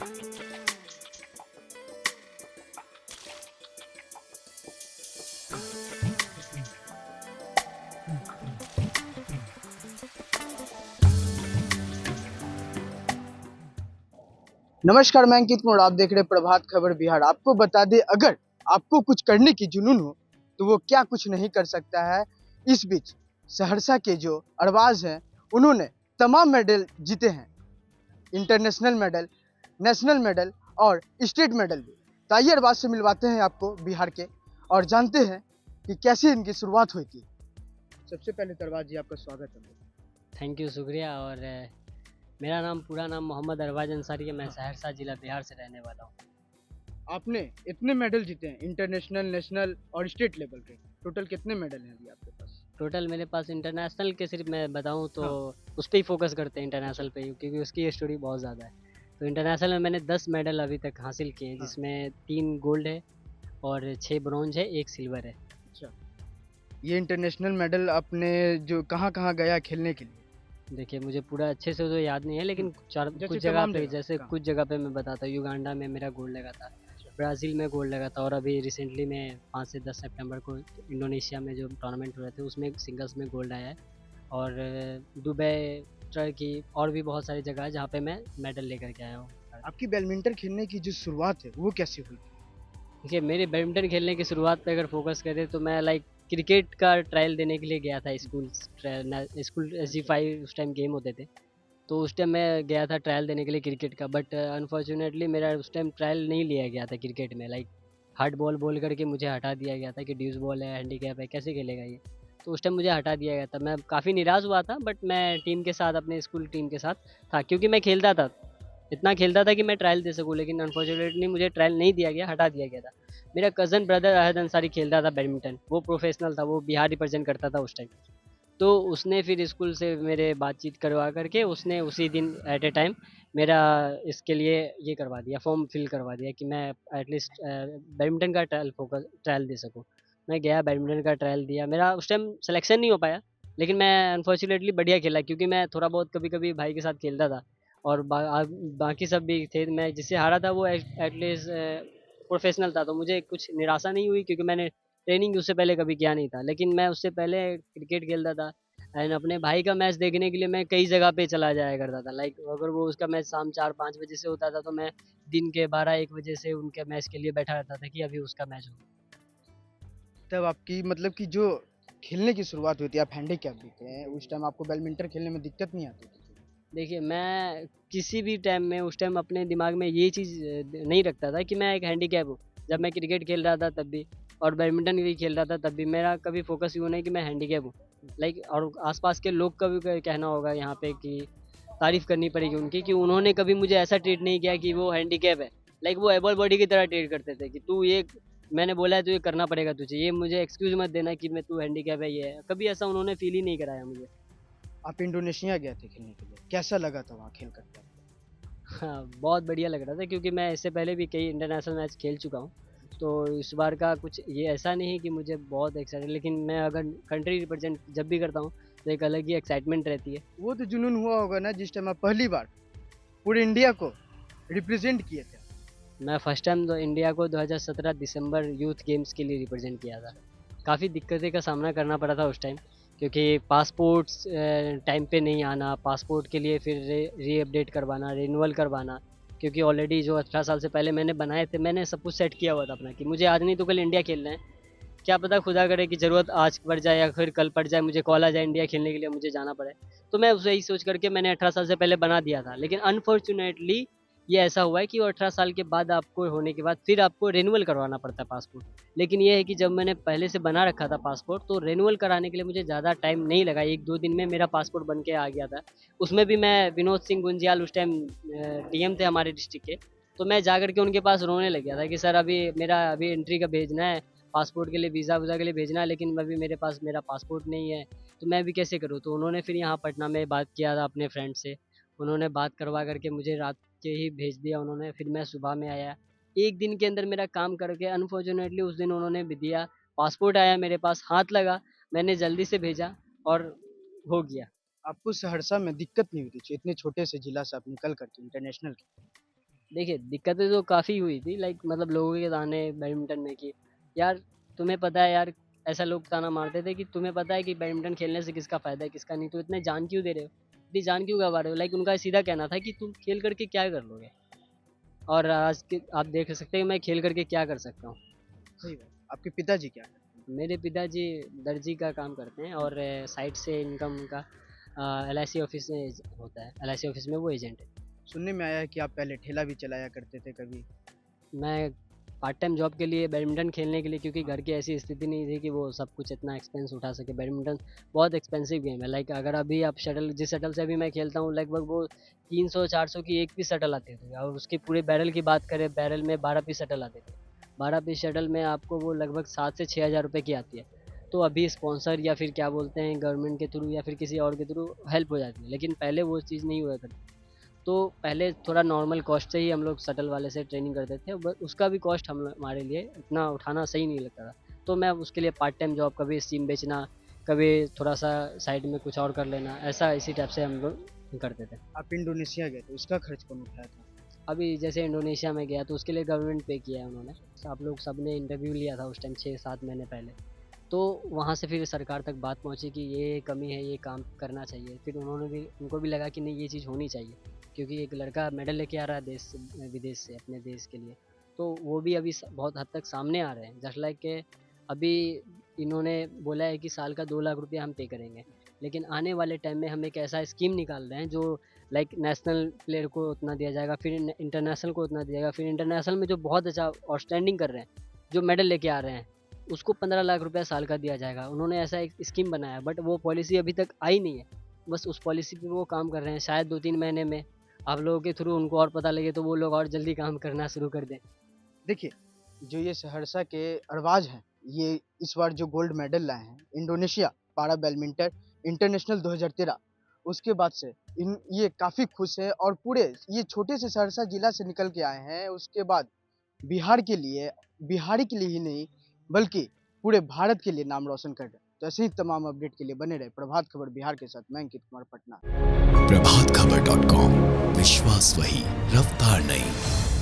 नमस्कार, मैं अंकित मोड़, आप देख रहे हैं प्रभात खबर बिहार। आपको बता दें, अगर आपको कुछ करने की जुनून हो तो वो क्या कुछ नहीं कर सकता है। इस बीच सहरसा के जो अरबाज हैं, उन्होंने तमाम मेडल जीते हैं, इंटरनेशनल मेडल, नेशनल मेडल और स्टेट मेडल भी। तो आइए अरबाज से मिलवाते हैं आपको बिहार के, और जानते हैं कि कैसे इनकी शुरुआत हुई थी। सबसे पहले तो अरबाज जी, आपका स्वागत है। थैंक यू, शुक्रिया। और मेरा पूरा नाम मोहम्मद अरबाज अंसारी है। मैं सहरसा ज़िला बिहार से रहने वाला हूँ। आपने इतने मेडल जीते हैं, इंटरनेशनल, नेशनल और स्टेट लेवल के, टोटल कितने मेडल हैं अभी आपके पास? टोटल मेरे पास इंटरनेशनल के सिर्फ मैं बताऊँ तो हाँ। उस पर ही फोकस करते हैं, इंटरनेशनल पे ही, क्योंकि उसकी स्टोरी बहुत ज़्यादा है। तो इंटरनेशनल में मैंने 10 मेडल अभी तक हासिल किए हैं, हाँ। जिसमें 3 गोल्ड है और 6 ब्रॉन्ज है, 1 सिल्वर है। अच्छा, ये इंटरनेशनल मेडल आपने जो कहाँ-कहाँ गया खेलने के लिए? देखिए, मुझे पूरा अच्छे से तो याद नहीं है, लेकिन जैसे कुछ जगह तमाम पे, जगह जैसे कहाँ? कुछ जगह पे मैं बताता हूँ। युगांडा में मेरा गोल्ड लगा था, ब्राज़ील में गोल्ड लगा था, और अभी रिसेंटली में 5 से 10 सितंबर को इंडोनेशिया में जो टूर्नामेंट हो रहे थे, उसमें सिंगल्स में गोल्ड आया है। और दुबई, टर्की और भी बहुत सारी जगह है जहाँ पे मैं मेडल लेकर के आया हूँ। आपकी बैडमिंटन खेलने की जो शुरुआत है, वो कैसे हुई? देखिए, मेरी बैडमिंटन खेलने की शुरुआत पे अगर फोकस करें तो मैं क्रिकेट का ट्रायल देने के लिए गया था स्कूल। स्कूल SG5 उस टाइम गेम होते थे, तो उस टाइम मैं गया था ट्रायल देने के लिए क्रिकेट का। बट अनफॉर्चुनेटली मेरा उस टाइम ट्रायल नहीं लिया गया था क्रिकेट में। हार्ड बॉल बोल करके मुझे हटा दिया गया था कि ड्यूस बॉल है, हैंडीकैप है, कैसे खेलेगा ये। तो उस टाइम मुझे हटा दिया गया था। मैं काफ़ी निराश हुआ था, बट मैं टीम के साथ, अपने स्कूल टीम के साथ था, क्योंकि मैं खेलता था, इतना खेलता था कि मैं ट्रायल दे सकूँ। लेकिन अनफॉर्चुनेटली मुझे ट्रायल नहीं दिया गया, हटा दिया गया था। मेरा कज़न ब्रदर अहद अंसारी खेलता था बैडमिंटन, वो प्रोफेशनल था, वो बिहार रिप्रेजेंट करता था उस टाइम। तो उसने फिर स्कूल से मेरे बातचीत करवा करके उसने उसी दिन एट ए टाइम मेरा इसके लिए ये करवा दिया, फॉर्म फिल करवा दिया कि मैं एटलीस्ट बैडमिंटन का ट्रायल दे सकूँ। मैं गया, बैडमिंटन का ट्रायल दिया। मेरा उस टाइम सिलेक्शन नहीं हो पाया, लेकिन मैं अनफॉर्चुनेटली बढ़िया खेला, क्योंकि मैं थोड़ा बहुत कभी कभी भाई के साथ खेलता था। और बाकी सब भी थे। मैं जिससे हारा था वो एटलीस्ट प्रोफेशनल था, तो मुझे कुछ निराशा नहीं हुई, क्योंकि मैंने ट्रेनिंग उससे पहले कभी किया नहीं था। लेकिन मैं उससे पहले क्रिकेट खेलता था, एंड अपने भाई का मैच देखने के लिए मैं कई जगह पे चला जाया करता था। अगर वो उसका मैच शाम 4-5 बजे से होता था, तो मैं दिन के 12-1 बजे से उनके मैच के लिए बैठा रहता था कि अभी उसका मैच हो। तब आपकी मतलब कि जो खेलने की शुरुआत हुई थी, आप हैंडीकैप भी थे, उस टाइम आपको बैडमिंटन खेलने में दिक्कत नहीं आती थी? देखिए, मैं किसी भी टाइम में उस टाइम अपने दिमाग में ये चीज़ नहीं रखता था कि मैं एक हैंडीकैप हूँ। जब मैं क्रिकेट खेल रहा था तब भी, और बैडमिंटन भी खेल रहा था तब भी, मेरा कभी फ़ोकस यूँ नहीं कि मैं हैंडीकैप हूँ। और आस-पास के लोग का भी कहना होगा यहाँ पे कि तारीफ़ करनी पड़ेगी उनकी, कि उन्होंने कभी मुझे ऐसा ट्रीट नहीं किया कि वो हैंडीकैप है। वो एबल बॉडी की तरह ट्रीट करते थे कि तू ये, मैंने बोला है तो ये करना पड़ेगा तुझे। ये मुझे एक्सक्यूज़ मत देना कि मैं तू हैंडीकैप है, ये है। कभी ऐसा उन्होंने फ़ील ही नहीं कराया मुझे। आप इंडोनेशिया गए थे खेलने के लिए, कैसा लगा था वहाँ खेल कर के? हाँ, बहुत बढ़िया लग रहा था, क्योंकि मैं इससे पहले भी कई इंटरनेशनल मैच खेल चुका हूँ। तो इस बार का कुछ ये ऐसा नहीं है कि मुझे बहुत एक्साइटेड, लेकिन मैं अगर कंट्री रिप्रेजेंट जब भी करता हूँ तो एक अलग ही एक्साइटमेंट रहती है। वो तो जुनून हुआ होगा ना, जिस टाइम आप पहली बार पूरे इंडिया को रिप्रेजेंट किए थे? मैं फर्स्ट टाइम तो इंडिया को 2017 दिसंबर यूथ गेम्स के लिए रिप्रेजेंट किया था। काफ़ी दिक्कतें का सामना करना पड़ा था उस टाइम, क्योंकि पासपोर्ट्स टाइम पे नहीं आना, पासपोर्ट के लिए फिर री अपडेट करवाना, रिन्यूअल करवाना। क्योंकि ऑलरेडी जो 18 साल से पहले मैंने बनाए थे, मैंने सब कुछ सेट किया हुआ था अपना, कि मुझे आज नहीं तो कल इंडिया खेलना है। क्या पता खुदा करे कि ज़रूरत आज पड़ जाए या फिर कल पड़ जाए, मुझे कॉल आ जाए इंडिया खेलने के लिए, मुझे जाना पड़े। तो मैं उसे यही सोच करके मैंने 18 साल से पहले बना दिया था। लेकिन अनफॉर्चुनेटली ये ऐसा हुआ है कि वो 18 साल के बाद, आपको होने के बाद फिर आपको रिन्यूअल करवाना पड़ता है पासपोर्ट। लेकिन ये है कि जब मैंने पहले से बना रखा था पासपोर्ट, तो रिन्यूअल कराने के लिए मुझे ज़्यादा टाइम नहीं लगा, 1-2 दिन में मेरा पासपोर्ट बन के आ गया था। उसमें भी मैं, विनोद सिंह गुंजियाल उस टाइम DM थे हमारे डिस्ट्रिक्ट के, तो मैं जा कर के उनके पास रोने लग गया था कि सर अभी एंट्री का भेजना है, पासपोर्ट के लिए, वीज़ा के लिए भेजना है, लेकिन अभी मेरे पास मेरा पासपोर्ट नहीं है, तो मैं अभी कैसे करूँ? तो उन्होंने फिर यहाँ पटना में बात किया था अपने फ्रेंड से। उन्होंने बात करवा करके मुझे रात के ही भेज दिया उन्होंने, फिर मैं सुबह में आया। 1 दिन के अंदर मेरा काम करके अनफॉर्चुनेटली उस दिन उन्होंने भी दिया, पासपोर्ट आया मेरे पास, हाथ लगा, मैंने जल्दी से भेजा और हो गया। आपको सहरसा में दिक्कत नहीं हुई थी, इतने छोटे से जिला से आप निकल कर के इंटरनेशनल खेले? देखिए दिक्कतें तो काफ़ी हुई थी, लाइक मतलब लोगों के ताने बैडमिंटन में कि यार तुम्हें पता है यार, ऐसा लोग ताना मारते थे कि तुम्हें पता है कि बैडमिंटन खेलने से किसका फ़ायदा है किसका नहीं, तो इतने जान क्यों दे रहे हो, इतनी जान क्यों गंवा रहे हो, लाइक उनका सीधा कहना था कि तुम खेल करके क्या कर लोगे। और आज के आप देख सकते हैं मैं खेल करके क्या कर सकता हूँ। सही बात। आपके पिताजी क्या करते हैं? मेरे पिताजी दर्जी का काम करते हैं और साइड से इनकम का LIC ऑफिस में होता है, LIC ऑफिस में वो एजेंट है। सुनने में आया है कि आप पहले ठेला भी चलाया करते थे कभी। मैं पार्ट टाइम जॉब के लिए बैडमिंटन खेलने के लिए, क्योंकि घर की ऐसी स्थिति नहीं थी कि वो सब कुछ इतना एक्सपेंस उठा सके। बैडमिंटन बहुत एक्सपेंसिव गेम है, लाइक अगर अभी आप शटल, जिस शटल से अभी मैं खेलता हूँ, लगभग वो 300-400 की एक पीस शटल आती थी, और उसके पूरे बैरल की बात करें, बैरल में 12 पीस शटल आते थे। 12 पीस शटल में आपको वो लगभग 7 से 6 हज़ार रुपये की आती है। तो अभी स्पॉन्सर या फिर क्या बोलते हैं गवर्नमेंट के थ्रू या फिर किसी और के थ्रू हेल्प हो जाती है, लेकिन पहले वो चीज़ नहीं हुआ करती। तो पहले थोड़ा नॉर्मल कॉस्ट से ही हम लोग शटल वाले से ट्रेनिंग करते थे, बट उसका भी कॉस्ट हमारे लिए इतना उठाना सही नहीं लगता था। तो मैं उसके लिए पार्ट टाइम जॉब, कभी सिम बेचना, कभी थोड़ा सा साइड में कुछ और कर लेना, ऐसा इसी टाइप से हम लोग करते थे। आप इंडोनेशिया गए थे, उसका खर्च कौन उठाया था? अभी जैसे इंडोनेशिया में गया तो उसके लिए गवर्नमेंट पे किया है उन्होंने। तो आप लोग सब ने इंटरव्यू लिया था उस टाइम 6-7 महीने पहले। तो वहाँ से फिर सरकार तक बात पहुँची कि ये कमी है, ये काम करना चाहिए। फिर उन्होंने भी, उनको भी लगा कि नहीं ये चीज़ होनी चाहिए, क्योंकि एक लड़का मेडल लेके आ रहा है देश से, विदेश से अपने देश के लिए। तो वो भी अभी बहुत हद तक सामने आ रहे हैं। जस्ट लाइक के अभी इन्होंने बोला है कि साल का 2 लाख रुपया हम पे करेंगे, लेकिन आने वाले टाइम में हम एक ऐसा स्कीम निकाल रहे हैं जो लाइक नेशनल प्लेयर को उतना दिया जाएगा, फिर इंटरनेशनल को उतना दिया जाएगा, फिर इंटरनेशनल में जो बहुत अच्छा आउटस्टैंडिंग कर रहे हैं, जो मेडल लेके आ रहे हैं, उसको 15 लाख रुपया साल का दिया जाएगा। उन्होंने ऐसा एक स्कीम बनाया, बट वो पॉलिसी अभी तक आई नहीं है। बस उस पॉलिसी पे वो काम कर रहे हैं। शायद 2-3 महीने में आप लोगों के थ्रू उनको और पता लगे तो वो लोग और जल्दी काम करना शुरू कर दें। देखिए, जो ये सहरसा के अरबाज हैं, ये इस बार जो गोल्ड मेडल लाए हैं इंडोनेशिया पारा बैडमिंटन इंटरनेशनल 2013, उसके बाद से ये काफ़ी खुश है और पूरे ये छोटे से सहरसा जिला से निकल के आए हैं। उसके बाद बिहार के लिए, बिहारी के लिए ही नहीं बल्कि पूरे भारत के लिए नाम रोशन कर रहे हैं। तो ऐसे ही तमाम अपडेट के लिए बने रहे प्रभात खबर बिहार के साथ। मैं अंकित कुमार, पटना। प्रभात खबर .com, विश्वास वही, रफ्तार नहीं।